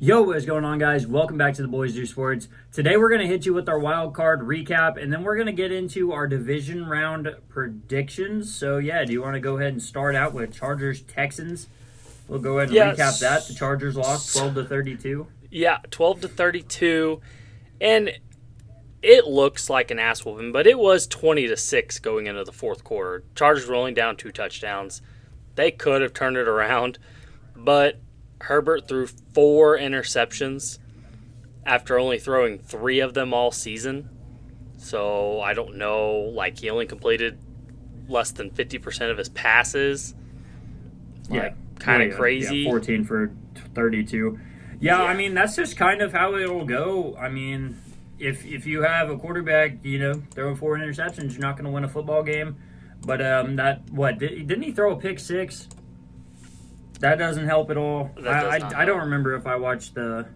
Yo, what's going on, guys? Welcome back to the Boys Do Sports. Today we're going to hit you with our Wildcard Recap, and then we're going to get into our division round predictions. So, yeah, do you want to go ahead and start out with Chargers-Texans? We'll go ahead and recap that. The Chargers lost 12-32. Yeah, 12-32, and it looks like an ass whooping, but it was 20-6 going into the fourth quarter. Chargers were only down 2 touchdowns. They could have turned it around, but Herbert threw 4 interceptions after only throwing 3 of them all season. So I don't know, he only completed less than 50% of his passes. Kind of crazy. Yeah, 14 for 32. Yeah, I mean, that's just kind of how it'll go. I mean, if you have a quarterback, throwing 4 interceptions, you're not going to win a football game. But didn't he throw a pick 6? That doesn't help at all. I don't remember if I watched the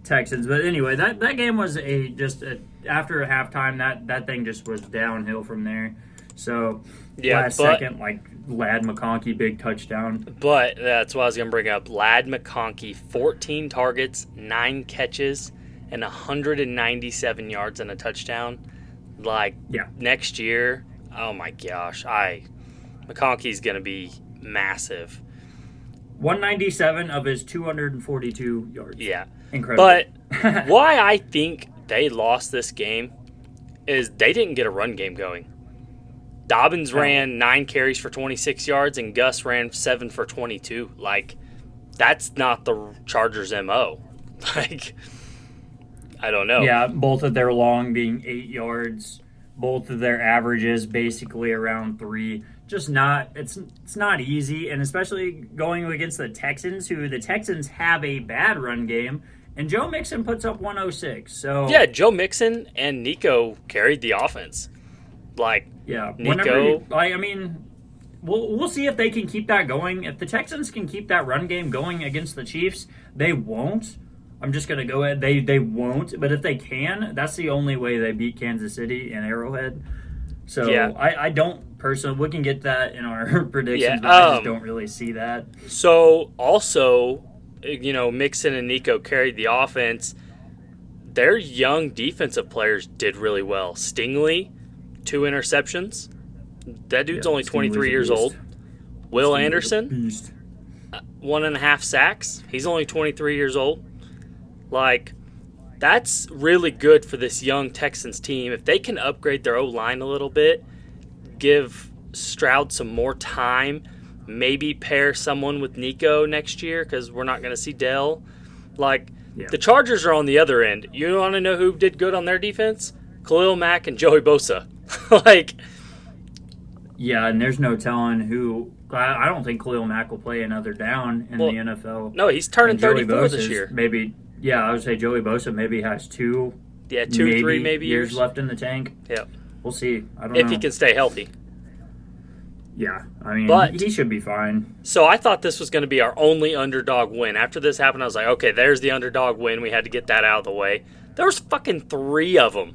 Texans, but anyway, that game was after a halftime, that thing just was downhill from there. So second, Ladd McConkey, big touchdown. But that's what I was going to bring up. Ladd McConkey, 14 targets, 9 catches, and 197 yards and a touchdown. Next year, oh my gosh, McConkey's going to be massive. 197 of his 242 yards. Yeah. Incredible. But why I think they lost this game is they didn't get a run game going. Dobbins ran 9 carries for 26 yards, and Gus ran 7 for 22. That's not the Chargers' MO. I don't know. Yeah, both of their long being 8 yards, both of their averages basically around 3. Just not, it's not easy, and especially going against the Texans, who the Texans have a bad run game, and Joe Mixon puts up 106. So yeah, Joe Mixon and Nico carried the offense. Nico. We'll see if they can keep that going. If the Texans can keep that run game going against the Chiefs, they won't. I'm just gonna go ahead. They won't, but if they can, that's the only way they beat Kansas City and Arrowhead. So yeah. I don't personally. We can get that in our predictions, but I just don't really see that. So also, Mixon and Nico carried the offense. Their young defensive players did really well. Stingley, 2 interceptions. That dude's only 23 years old. Will Anderson, 1.5 sacks. He's only 23 years old. That's really good for this young Texans team. If they can upgrade their O-line a little bit, give Stroud some more time, maybe pair someone with Nico next year because we're not going to see Dell. The Chargers are on the other end. You want to know who did good on their defense? Khalil Mack and Joey Bosa. Yeah, and there's no telling who. I don't think Khalil Mack will play another down in the NFL. No, he's turning 34 this year. Maybe. Yeah, I would say Joey Bosa maybe has 2. Yeah, 3 maybe years left in the tank. Yeah, we'll see. I don't know if he can stay healthy. Yeah, he should be fine. So I thought this was going to be our only underdog win. After this happened, I was like, okay, there's the underdog win. We had to get that out of the way. There was fucking 3 of them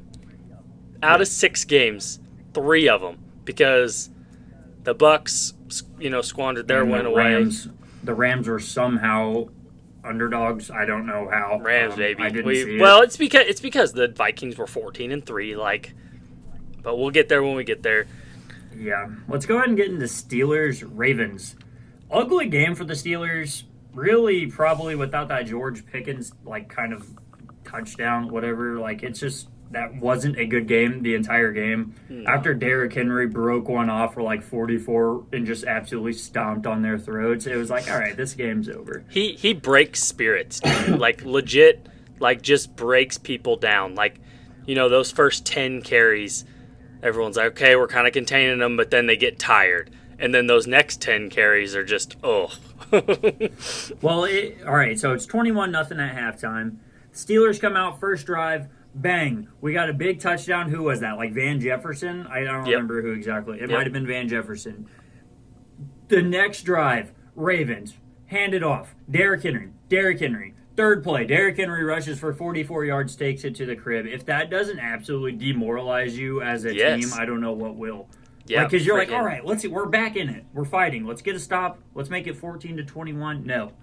out of 6 games. 3 of them because the Bucks, squandered their win away. The Rams were somehow underdogs. I don't know how. Rams, baby. I didn't see it. Well, it's because the Vikings were 14-3. But we'll get there when we get there. Yeah, let's go ahead and get into Steelers-Ravens. Ugly game for the Steelers. Really, probably without that George Pickens kind of touchdown, whatever. It's just that wasn't a good game the entire game. No. After Derrick Henry broke one off for 44 and just absolutely stomped on their throats, it was all right, this game's over. He breaks spirits, legit, just breaks people down. Those first 10 carries, everyone's like, okay, we're kind of containing them, but then they get tired. And then those next 10 carries are just, oh. Well, all right, so it's 21-0 at halftime. Steelers come out, first drive, bang. We got a big touchdown. Who was that? Van Jefferson? I don't remember who exactly. It might have been Van Jefferson. The next drive, Ravens, hand it off. Derrick Henry. Third play, Derrick Henry rushes for 44 yards, takes it to the crib. If that doesn't absolutely demoralize you as a team, I don't know what will. Yeah, because you're all right, let's see, we're back in it. We're fighting. Let's get a stop. Let's make it 14-21. No.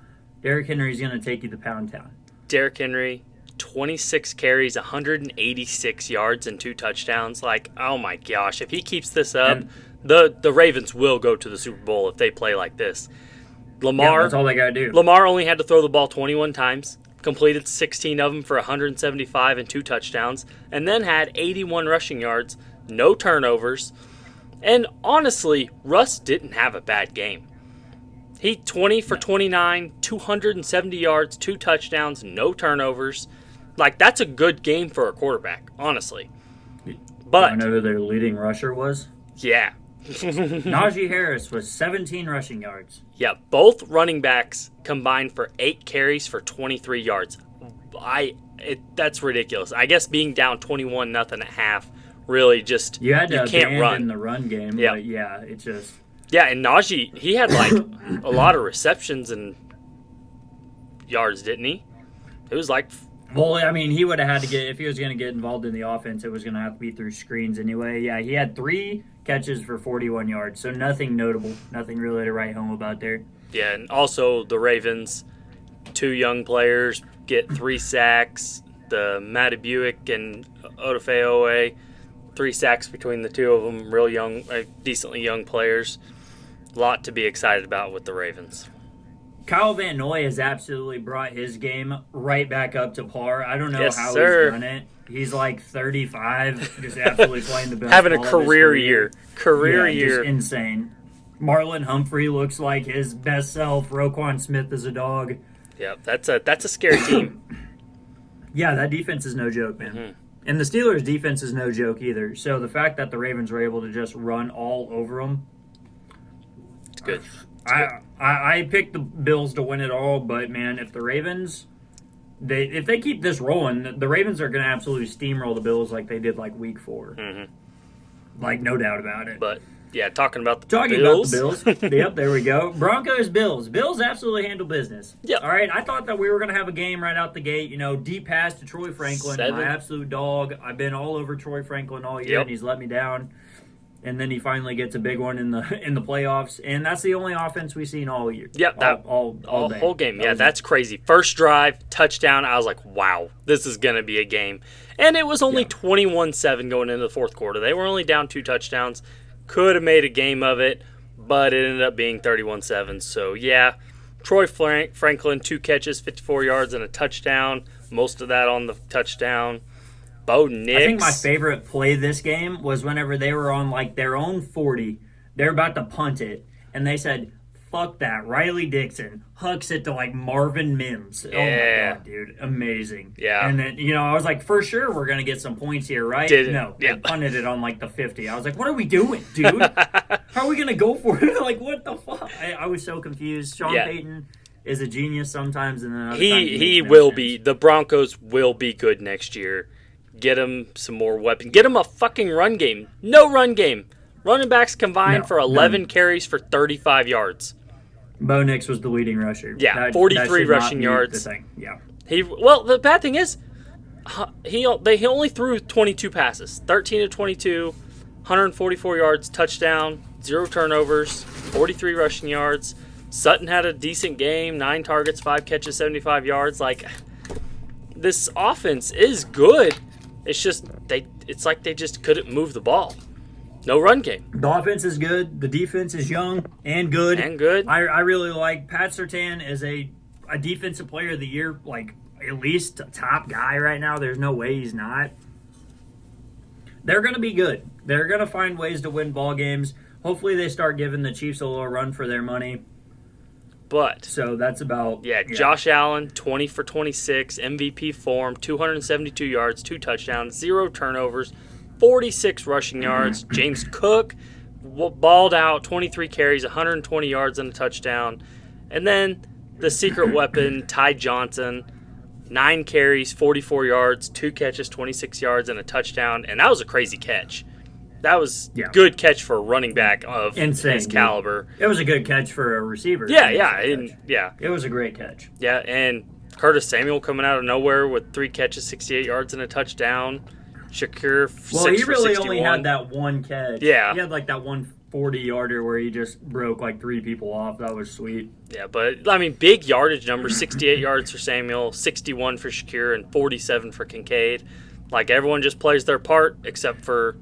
Derrick Henry's going to take you to Pound Town. Derrick Henry, 26 carries, 186 yards, and 2 touchdowns. Like, oh my gosh, if he keeps this up, the Ravens will go to the Super Bowl if they play like this. Lamar, that's all they got to do. Lamar only had to throw the ball 21 times, completed 16 of them for 175 and 2 touchdowns, and then had 81 rushing yards, no turnovers. And honestly, Russ didn't have a bad game. He 20 for 29, 270 yards, 2 touchdowns, no turnovers. Like, that's a good game for a quarterback, honestly. But I know who their leading rusher was. Yeah. Najee Harris was 17 rushing yards. Yeah, both running backs combined for 8 carries for 23 yards. That's ridiculous. I guess being down 21-0 at half really just you had to can't run in the run game. Yeah, but yeah, it just and Najee, he had like a lot of receptions and yards, didn't he? It was like. Well, I mean, he would have had to get, if he was going to get involved in the offense, it was going to have to be through screens anyway. Yeah, he had 3 catches for 41 yards, so nothing notable, nothing really to write home about there. Yeah, and also the Ravens, 2 young players get 3 sacks. The Matty Buick and Odafe 3 sacks between the 2 of them, real young, decently young players. A lot to be excited about with the Ravens. Kyle Van Noy has absolutely brought his game right back up to par. I don't know how he's done it. He's like 35, just absolutely playing the best. Having a career year. Career year. Just insane. Marlon Humphrey looks like his best self. Roquan Smith is a dog. Yeah, that's a scary team. Yeah, that defense is no joke, man. Mm-hmm. And the Steelers' defense is no joke either. So the fact that the Ravens were able to just run all over them. It's good. I picked the Bills to win it all, but man, if the Ravens, if they keep this rolling, the Ravens are going to absolutely steamroll the Bills like they did like week 4. Mm-hmm. Like, no doubt about it. But yeah, talking about the Bills. Yep, there we go. Broncos, Bills. Bills absolutely handle business. Yep. All right, I thought that we were going to have a game right out the gate. You know, deep pass to Troy Franklin, 7. my absolute dog. I've been all over Troy Franklin all year, and he's let me down. And then he finally gets a big one in the playoffs, and that's the only offense we've seen all year. Yep, all day. Whole game. Yeah, that's crazy. First drive, touchdown. I was like, wow, this is gonna be a game. And it was only 21-7 going into the fourth quarter. They were only down 2 touchdowns. Could have made a game of it, but it ended up being 31-7. So yeah, Troy Franklin, 2 catches, 54 yards, and a touchdown. Most of that on the touchdown. Bo Nix. I think my favorite play this game was whenever they were on like their own 40. They're about to punt it, and they said, fuck that. Riley Dixon hooks it to like Marvin Mims. Yeah. Oh my God, dude. Amazing. Yeah. And then, I was like, for sure we're going to get some points here, right? No. They punted it on like the 50. I was like, what are we doing, dude? How are we going to go for it? Like, what the fuck? I was so confused. Sean Payton is a genius sometimes, and then other times he will be. The Broncos will be good next year. Get him some more weapons. Get him a fucking run game. No run game. Running backs combined for 11 carries for 35 yards. Bo Nix was the leading rusher. Yeah, 43 rushing yards. Yeah. The bad thing is, he only threw 22 passes. 13 of 22, 144 yards, touchdown, 0 turnovers, 43 rushing yards. Sutton had a decent game, 9 targets, 5 catches, 75 yards. Like, this offense is good. It's just it's like they just couldn't move the ball. No run game. The offense is good. The defense is young and good. I really like Pat Surtain as a defensive player of the year, like at least a top guy right now. There's no way he's not. They're going to be good. They're going to find ways to win ball games. Hopefully they start giving the Chiefs a little run for their money. But so that's about Josh Allen, 20 for 26, MVP form, 272 yards, 2 touchdowns, 0 turnovers, 46 rushing yards. James Cook balled out, 23 carries, 120 yards and a touchdown. And then the secret weapon, Ty Johnson, 9 carries, 44 yards, 2 catches, 26 yards and a touchdown. And that was a crazy catch. That was good catch for a running back of his caliber. It was a good catch for a receiver. It was a great catch. Yeah, and Curtis Samuel coming out of nowhere with 3 catches, 68 yards, and a touchdown. Shakir, 6 he really for 61. only had that one catch. Yeah. He had like that one 40-yarder where he just broke like 3 people off. That was sweet. Yeah, but, I mean, big yardage numbers, 68 yards for Samuel, 61 for Shakir, and 47 for Kincaid. Like, everyone just plays their part except for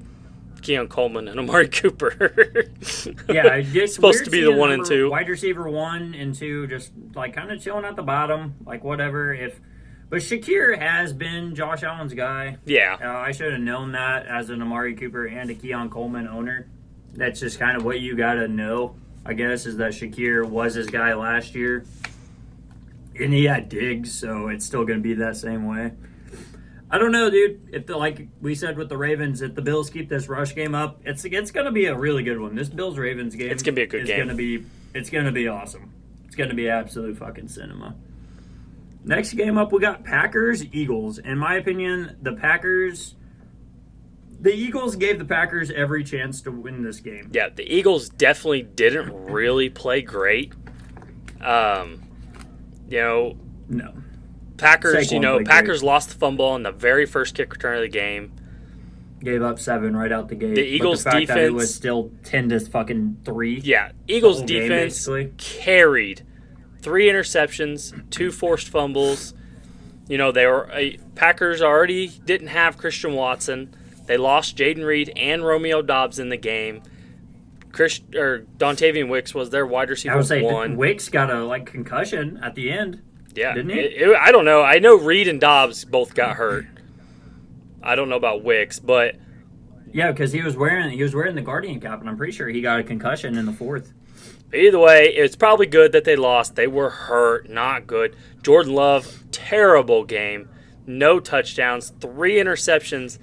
Keon Coleman and Amari Cooper. Yeah, it's supposed to be the 1 and 2. Wide receiver 1 and 2, just like kind of chilling at the bottom, like whatever. But Shakir has been Josh Allen's guy. Yeah. I should have known that as an Amari Cooper and a Keon Coleman owner. That's just kind of what you got to know, I guess, is that Shakir was his guy last year. And he had Diggs, so it's still going to be that same way. I don't know, dude. Like we said with the Ravens, if the Bills keep this rush game up, it's going to be a really good one. This Bills-Ravens game it's going to be a good game. It's going to be awesome. It's going to be absolute fucking cinema. Next game up, we got Packers-Eagles. In my opinion, the Eagles gave the Packers every chance to win this game. Yeah, the Eagles definitely didn't really play great. No. Packers, Packers lost the fumble on the very first kick return of the game. Gave up 7 right out the gate. The Eagles' defense, that it was still 10-3. Yeah, Eagles' defense carried 3 interceptions, 2 forced fumbles. Packers already didn't have Christian Watson. They lost Jaden Reed and Romeo Doubs in the game. Dontavian Wicks was their wide receiver 1. Wicks got a concussion at the end. Yeah, didn't he? I don't know. I know Reed and Dobbs both got hurt. I don't know about Wicks, but yeah, because he was wearing the Guardian cap, and I'm pretty sure he got a concussion in the 4th. Either way, it's probably good that they lost. They were hurt, not good. Jordan Love, terrible game, no touchdowns, 3 interceptions,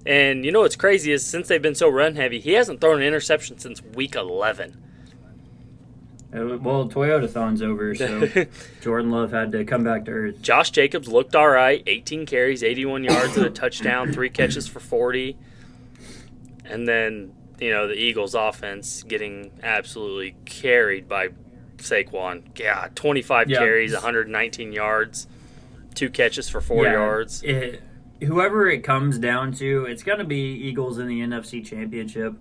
and what's crazy is since they've been so run heavy, he hasn't thrown an interception since week 11. Well, Toyota-thon's over, so Jordan Love had to come back to earth. Josh Jacobs looked all right. 18 carries, 81 yards, and a touchdown, 3 catches for 40. And then, the Eagles' offense getting absolutely carried by Saquon. Yeah, 25 carries, 119 yards, 2 catches for 4 yards. Whoever it comes down to, it's going to be Eagles in the NFC Championship.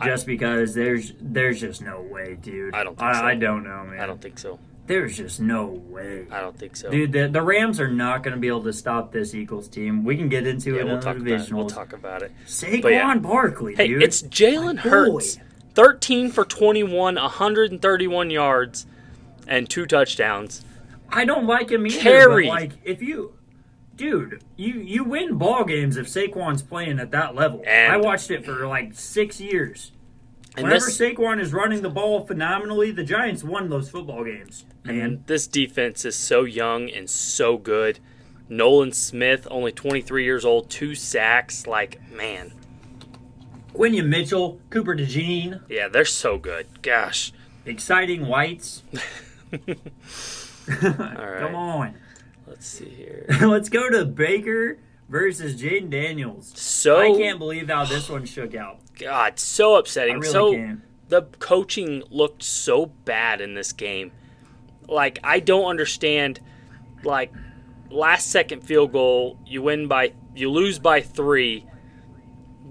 Just because there's just no way, dude. I don't think so. I don't know, man. I don't think so. There's just no way. I don't think so. Dude, the Rams are not going to be able to stop this Eagles team. We can get into it in the Divisional. We'll talk about it. Saquon Barkley, dude. Hey, it's Jalen Hurts. 13 for 21, 131 yards, and 2 touchdowns. I don't like him either. Carried. But if you... Dude, you win ball games if Saquon's playing at that level. And I watched it for 6 years. Whenever Saquon is running the ball phenomenally, the Giants won those football games. And this defense is so young and so good. Nolan Smith, only 23 years old, 2 sacks. Man. Quinion Mitchell, Cooper DeJean. Yeah, they're so good. Gosh. Exciting whites. All right. Come on. Let's see here. Let's go to Baker versus Jaden Daniels. I can't believe how this one shook out. God, so upsetting. I really can't. The coaching looked so bad in this game. I don't understand. Last second field goal, you lose by 3.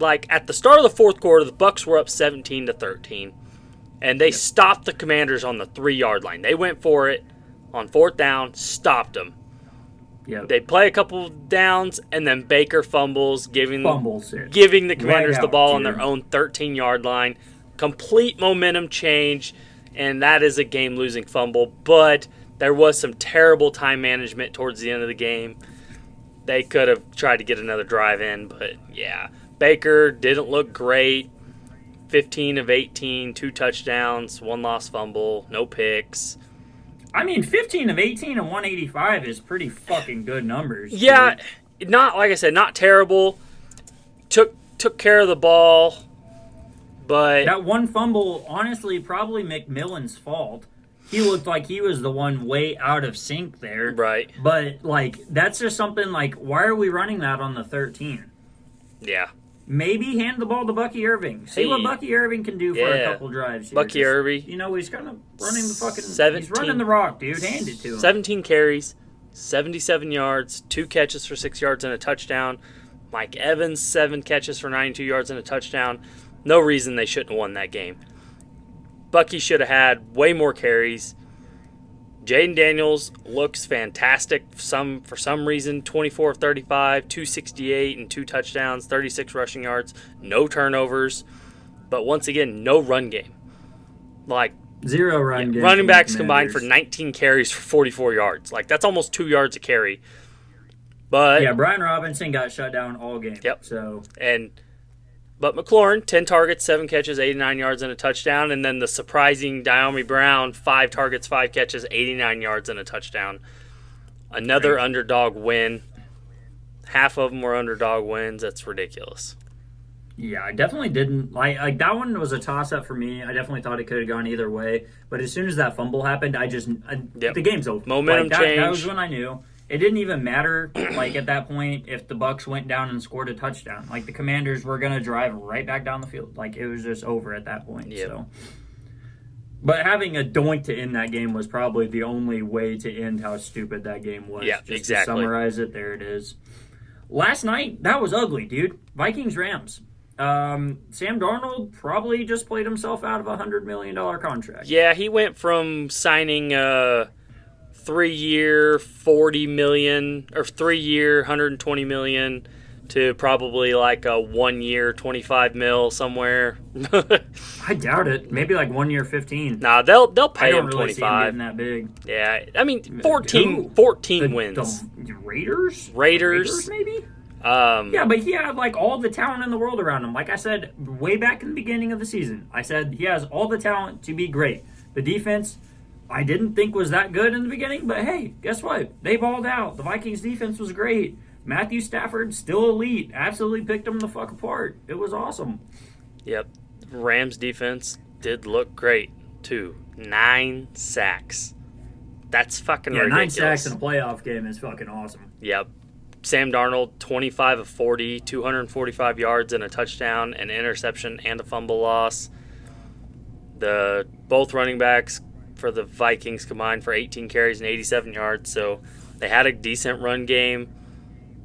At the start of the 4th quarter, the Bucs were up 17-13, and they stopped the Commanders on the 3-yard line. They went for it on 4th down, stopped them. Yep. They play a couple downs, and then Baker fumbles, giving the Commanders the ball on their own 13-yard line. Complete momentum change, and that is a game-losing fumble. But there was some terrible time management towards the end of the game. They could have tried to get another drive in, but yeah. Baker didn't look great. 15 of 18, 2 touchdowns, 1 lost fumble, no picks. 15 of 18 and 185 is pretty fucking good numbers. Yeah, not like I said, not terrible. Took care of the ball, but that 1 fumble, honestly, probably McMillan's fault. He looked like he was the one way out of sync there. Right. But that's just something why are we running that on the 13? Yeah. Maybe hand the ball to Bucky Irving. See what Bucky Irving can do for a couple drives. Bucky Irving. He's kind of running the fucking... He's running the rock, dude. Hand it to him. 17 carries, 77 yards, 2 catches for 6 yards and a touchdown. Mike Evans, 7 catches for 92 yards and a touchdown. No reason they shouldn't have won that game. Bucky should have had way more carries. Jaden Daniels looks fantastic. For some reason, 24 of 35, 268 and 2 touchdowns, 36 rushing yards, no turnovers. But once again, no run game. Like, zero run game. Running backs combined for 19 carries for 44 yards. Like, that's almost 2 yards a carry. But yeah, Brian Robinson got shut down all game. Yep. So But McLaurin, 10 targets, 7 catches, 89 yards, and a touchdown. And then the surprising Diami Brown, 5 targets, 5 catches, 89 yards, and a touchdown. Another underdog win. Half of them were underdog wins. That's ridiculous. Yeah, I definitely didn't. Like that one was a toss-up for me. I definitely thought it could have gone either way. But as soon as that fumble happened, the game's over. Momentum changed. That was when I knew. It didn't even matter, like, at that point, if the Bucs went down and scored a touchdown. Like, the Commanders were going to drive right back down the field. Like, it was just over at that point. Yep. So, but having a doink to end that game was probably the only way to end how stupid that game was. Yeah, just exactly. To summarize it, there it is. Last night, that was ugly, dude. Vikings-Rams. Sam Darnold probably just played himself out of a $100 million contract. Yeah, he went from signing 3-year, $40 million, or 3-year, $120 million, to probably like a 1-year, $25 million somewhere. I doubt it. Maybe like 1 year, 15. Nah, they'll pay him really 25. See him getting that big. Yeah, I mean 14 wins. The Raiders? Raiders, maybe. Yeah, but he had like all the talent in the world around him. Like I said way back in the beginning of the season, I said he has all the talent to be great. The defense, I didn't think was that good in the beginning, but hey, guess what? They balled out. The Vikings defense was great. Matthew Stafford, still elite. Absolutely picked them the fuck apart. It was awesome. Yep. Rams defense did look great, too. 9 sacks. That's fucking ridiculous. 9 sacks in a playoff game is fucking awesome. Yep. Sam Darnold, 25 of 40, 245 yards and a touchdown, an interception, and a fumble loss. Both running backs for the Vikings combined for 18 carries and 87 yards, so they had a decent run game.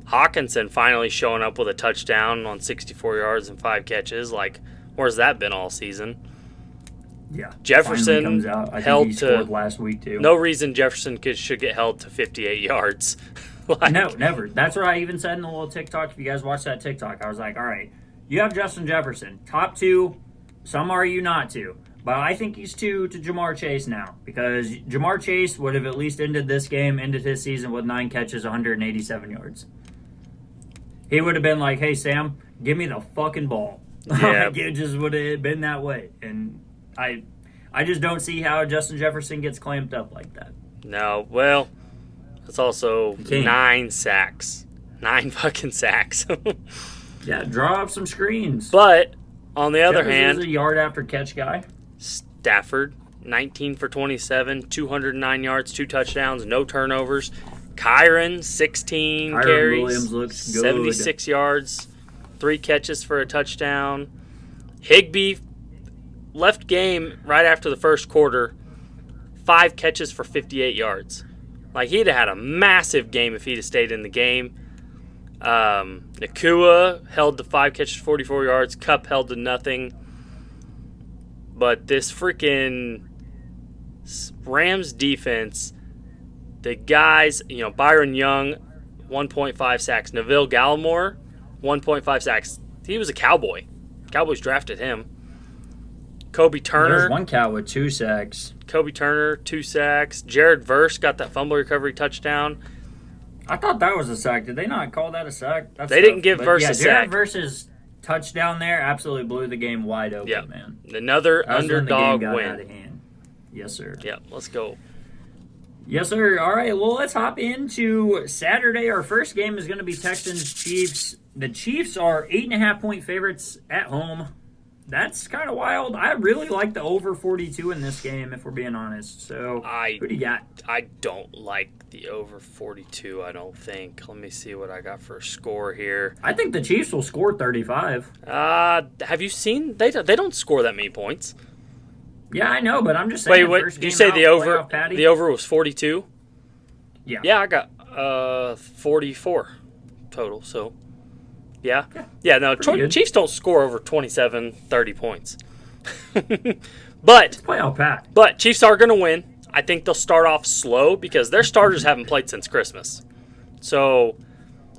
Hawkinson finally showing up with a touchdown on 64 yards and 5 catches. Like, where's that been all season? Yeah. Jefferson comes out. I held think he scored last week too. No reason Jefferson should get held to 58 yards. No, never. That's what I even said in the little TikTok. If you guys watched that TikTok, I was like, all right, you have Justin Jefferson, top 2. Some argue not to. But I think he's 2 to Jamar Chase now, because Jamar Chase would have at least ended his season with 9 catches, 187 yards. He would have been like, hey, Sam, give me the fucking ball. Yeah. It just would have been that way. And I just don't see how Justin Jefferson gets clamped up like that. No, well, it's also 9 sacks. 9 fucking sacks. Yeah, draw up some screens. But, on the other hand, is a yard after catch guy. Stafford, 19 for 27, 209 yards, 2 touchdowns, no turnovers. Kyron, 16 carries, Williams looks good. 76 yards, 3 catches for a touchdown. Higbee left game right after the first quarter, 5 catches for 58 yards. Like, he'd have had a massive game if he'd have stayed in the game. Nakua held to 5 catches, 44 yards. Kupp held to nothing. But this freaking Rams defense, the guys, Byron Young, 1.5 sacks. Neville Gallimore, 1.5 sacks. He was a Cowboy. Cowboys drafted him. Kobe Turner. There's one cow with 2 sacks. Kobe Turner, 2 sacks. Jared Verse got that fumble recovery touchdown. I thought that was a sack. Did they not call that a sack? They didn't give Verse a sack. Jared Verse's touchdown there absolutely blew the game wide open, man. Another underdog when the game got win. Out of hand. Yes, sir. Yeah, let's go. Yes, sir. All right, well, let's hop into Saturday. Our first game is going to be Texans-Chiefs. The Chiefs are 8.5-point favorites at home. That's kind of wild. I really like the over 42 in this game, if we're being honest. So, who do you got? I don't like the over 42, I don't think. Let me see what I got for a score here. I think the Chiefs will score 35. Have you seen? They don't score that many points. Yeah, I know, but I'm just saying. Wait, did you say the over? The over was 42? Yeah. Yeah, I got 44 total, so... Yeah, no, Chiefs don't score over 27, 30 points. But Playoff packed. But Chiefs are going to win. I think they'll start off slow because their starters haven't played since Christmas. So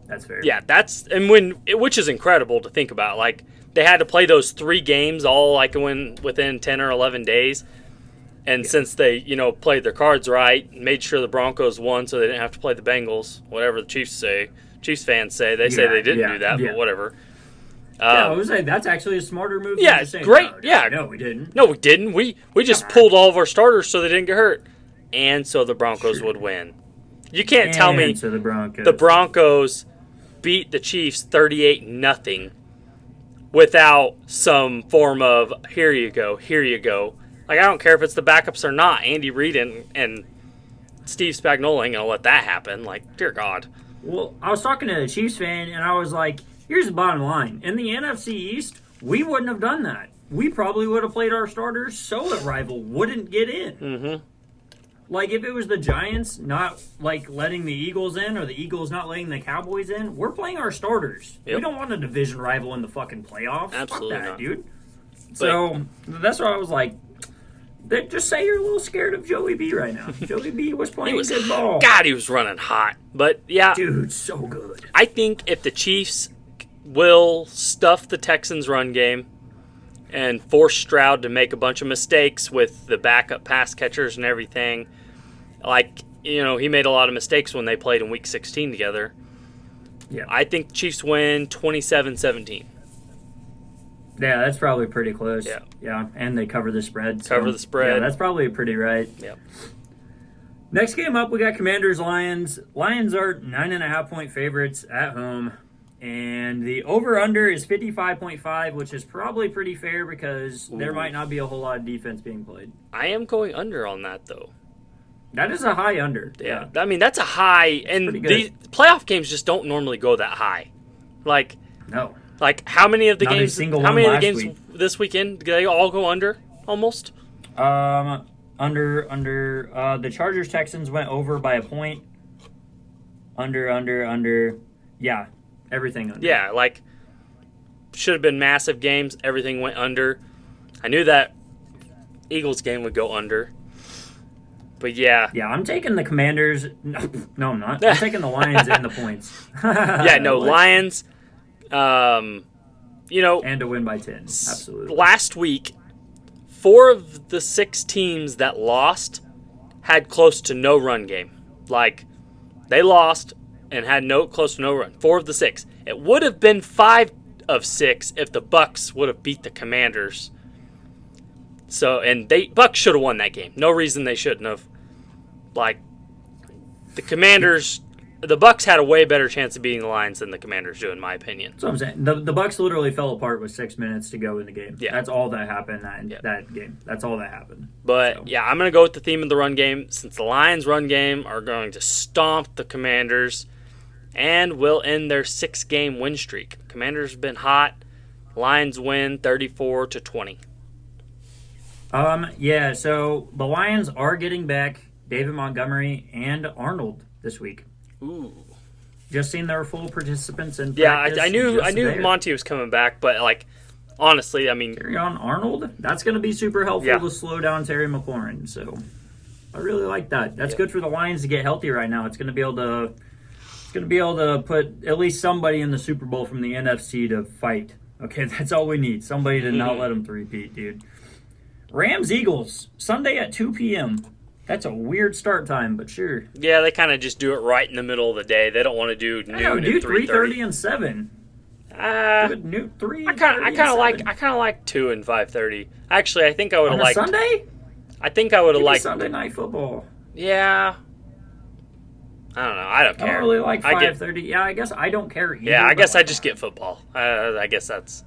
That's fair. yeah, which is incredible to think about. Like they had to play those 3 games all like within 10 or 11 days. And since they, played their cards right, made sure the Broncos won so they didn't have to play the Bengals, whatever the Chiefs fans say. They say they didn't do that, but whatever. I was saying that's actually a smarter move. Yeah, than saying, great. No, yeah, no, we didn't. No, we didn't. We just pulled all of our starters so they didn't get hurt, and so the Broncos would win. You can't tell me so the Broncos beat the Chiefs 38-0 without some form of here you go. Like I don't care if it's the backups or not. Andy Reid and Steve Spagnuolo ain't gonna let that happen. Like dear God. Well, I was talking to a Chiefs fan, and I was like, here's the bottom line. In the NFC East, we wouldn't have done that. We probably would have played our starters so a rival wouldn't get in. Mm-hmm. Like, if it was the Giants not, letting the Eagles in or the Eagles not letting the Cowboys in, we're playing our starters. Yep. We don't want a division rival in the fucking playoffs. Absolutely Fuck that, not. dude. So, that's why I was like, just say you're a little scared of Joey B right now. Joey B was playing good ball. God, he was running hot. But, yeah. Dude, so good. I think if the Chiefs will stuff the Texans' run game and force Stroud to make a bunch of mistakes with the backup pass catchers and everything, he made a lot of mistakes when they played in Week 16 together. Yeah. I think the Chiefs win 27-17. Yeah, that's probably pretty close. Yeah. Yeah, and they cover the spread. Cover the spread. Yeah, that's probably pretty right. Yep. Next game up, we got Commanders-Lions. Lions are 9.5-point favorites at home. And the over-under is 55.5, which is probably pretty fair because there might not be a whole lot of defense being played. I am going under on that, though. That is a high under. Yeah. I mean, that's a high. And the playoff games just don't normally go that high. No. How many of the Not a games? single How one many of the last games week. this weekend? Do they all go under almost? Under. The Chargers Texans went over by a point. Under. Yeah, everything under. Yeah, should have been massive games. Everything went under. I knew that Eagles game would go under. But yeah. Yeah, I'm taking the Commanders. No, I'm not. I'm taking the Lions and the points. Yeah, no, Lions. And to win by 10. Absolutely. Last week, 4 of the 6 teams that lost had close to no run game. They lost and had close to no run. 4 of the 6. It would have been 5 of 6 if the Bucs would have beat the Commanders. So, and Bucs should have won that game. No reason they shouldn't have. The Commanders, the Bucs had a way better chance of beating the Lions than the Commanders do, in my opinion. That's what I'm saying. The Bucs literally fell apart with 6 minutes to go in the game. Yeah. That's all that happened that game. That's all that happened. But, yeah, I'm going to go with the theme of the run game since the Lions' run game are going to stomp the Commanders and will end their 6-game win streak. Commanders have been hot. Lions win 34-20. Yeah, so the Lions are getting back David Montgomery and Arnold this week. Ooh. Just seen their full participants in practice. practice. I knew Monty was coming back, but honestly, I mean, carry on Arnold. That's going to be super helpful to slow down Terry McLaurin. So I really like that. That's good for the Lions to get healthy right now. It's going to be able to put at least somebody in the Super Bowl from the NFC to fight. Okay, that's all we need. Somebody to not let them three-peat, dude. Rams-Eagles, Sunday at 2 p.m. That's a weird start time, but sure. Yeah, they kind of just do it right in the middle of the day. They don't want to do noon and 3:30 and 7. I kind of like 2 and 5:30. Actually, I think I would have liked Sunday. I think I would have liked Sunday night football. Yeah. I don't know. I don't care. I don't really like 5:30. Yeah, I guess I don't care either. Yeah, I guess I just get football. I guess that's.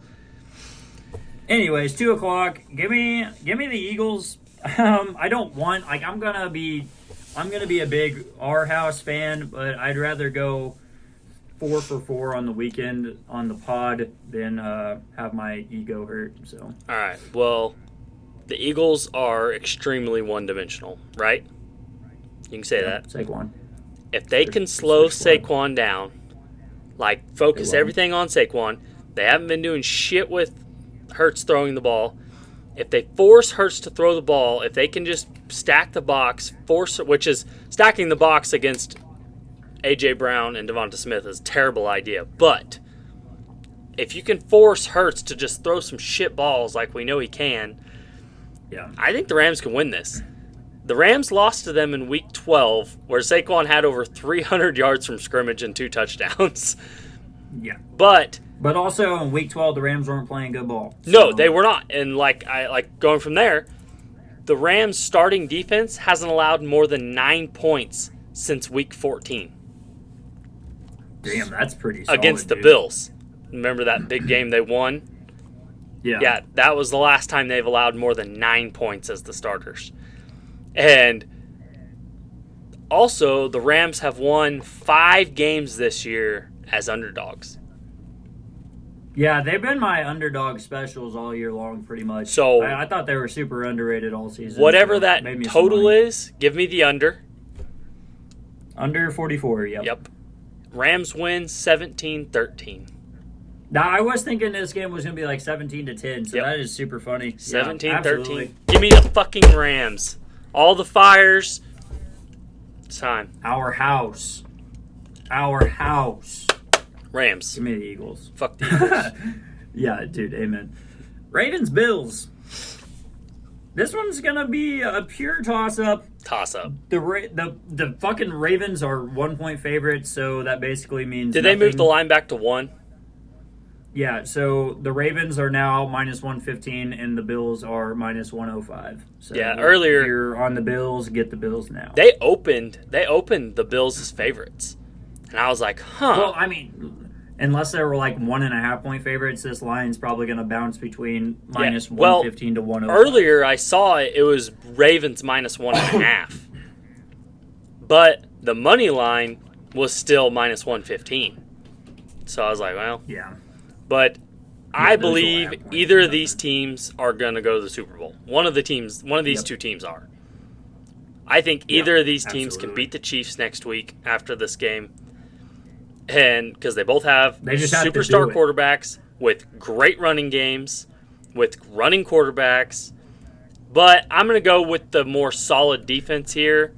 Anyways, 2 o'clock. Give me the Eagles. I don't want I'm gonna be a big our house fan, but I'd rather go 4 for 4 on the weekend on the pod than have my ego hurt. So. All right. Well, the Eagles are extremely one-dimensional, right? You can say that. Saquon. If they can slow Saquon down, focus everything on Saquon, they haven't been doing shit with Hurts throwing the ball. If they force Hurts to throw the ball, if they can just stack the box, which is stacking the box against A.J. Brown and Devonta Smith is a terrible idea. But if you can force Hurts to just throw some shit balls like we know he can, I think the Rams can win this. The Rams lost to them in Week 12, where Saquon had over 300 yards from scrimmage and 2 touchdowns. Yeah. But also in Week 12, the Rams weren't playing good ball. So. No, they were not. And going from there, the Rams' starting defense hasn't allowed more than 9 points since Week 14. Damn, that's pretty solid, against the Bills. Remember that big game they won? Yeah, that was the last time they've allowed more than 9 points as the starters. And also, the Rams have won 5 games this year as underdogs. Yeah, they've been my underdog specials all year long, pretty much. So I thought they were super underrated all season. Whatever that total is, give me the under. Under 44, Yep. Rams win 17-13. Now, I was thinking this game was going to be like 17-10, so that is super funny. 17-13. Give me the fucking Rams. All the fires. It's time. Our house. Rams. Give me the Eagles. Fuck the Eagles. Yeah, dude, amen. Ravens, Bills. This one's going to be a pure toss-up. Toss-up. The fucking Ravens are 1-point favorites, so that basically means Did they move the line back to 1? Yeah, so the Ravens are now minus 115 and the Bills are minus 105. So earlier if you're on the Bills, get the Bills now. They opened the Bills as favorites. And I was like, Well, I mean, unless they were like 1.5-point favorites, this line's probably going to bounce between minus 115 to 105. Earlier I saw it was Ravens minus 1.5. But the money line was still minus 115. So I was like, well. Yeah. But I believe either of these teams are going to go to the Super Bowl. One of these two teams are. I think either of these teams can beat the Chiefs next week after this game. And because they both have superstar quarterbacks with great running games, with running quarterbacks. But I'm going to go with the more solid defense here.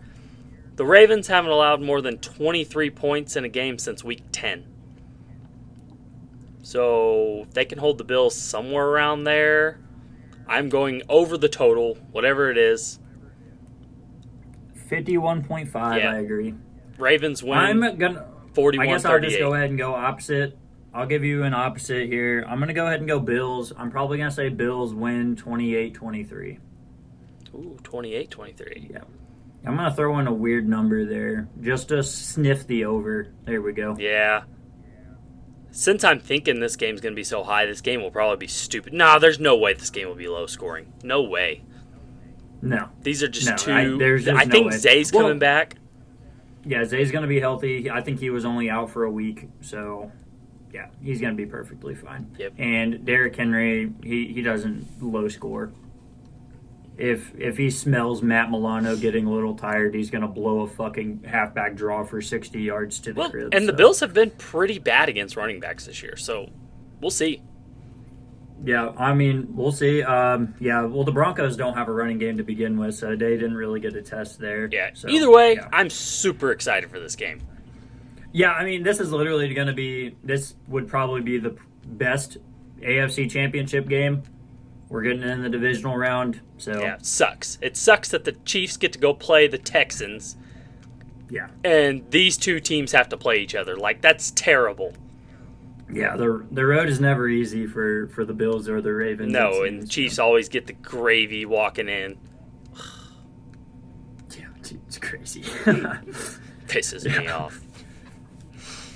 The Ravens haven't allowed more than 23 points in a game since Week 10. So if they can hold the Bills somewhere around there, I'm going over the total, whatever it is. 51.5, I agree. Ravens win. I'm gonna 41-38. I guess I'll just go ahead and go opposite. I'll give you an opposite here. I'm going to go ahead and go Bills. I'm probably going to say Bills win 28-23. Ooh, 28-23. Yeah. I'm going to throw in a weird number there just to sniff the over. There we go. Yeah. Since I'm thinking this game's going to be so high, this game will probably be stupid. Nah, there's no way this game will be low scoring. No way. No. These are just two. I think Zay's coming back. Yeah, Zay's going to be healthy. I think he was only out for a week, so yeah, he's going to be perfectly fine. Yep. And Derrick Henry, he doesn't low score. If he smells Matt Milano getting a little tired, he's going to blow a fucking halfback draw for 60 yards to the crib. And the Bills have been pretty bad against running backs this year, so we'll see. Yeah, I mean, we'll see. The Broncos don't have a running game to begin with, so they didn't really get a test there. Yeah, so, either way, I'm super excited for this game. Yeah, I mean, this is literally going to be, this would probably be the best AFC Championship game. We're getting in the divisional round, so... Yeah, it sucks. It sucks that the Chiefs get to go play the Texans. Yeah. And these two teams have to play each other. Like, that's terrible. Yeah, the road is never easy for the Bills or the Ravens. No, and the Chiefs always get the gravy walking in. Yeah, it's crazy. Pisses me off.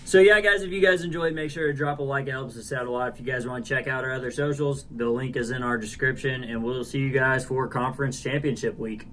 So yeah, guys, if you guys enjoyed, make sure to drop a like. It helps us out a lot. If you guys want to check out our other socials, the link is in our description, and we'll see you guys for Conference Championship Week.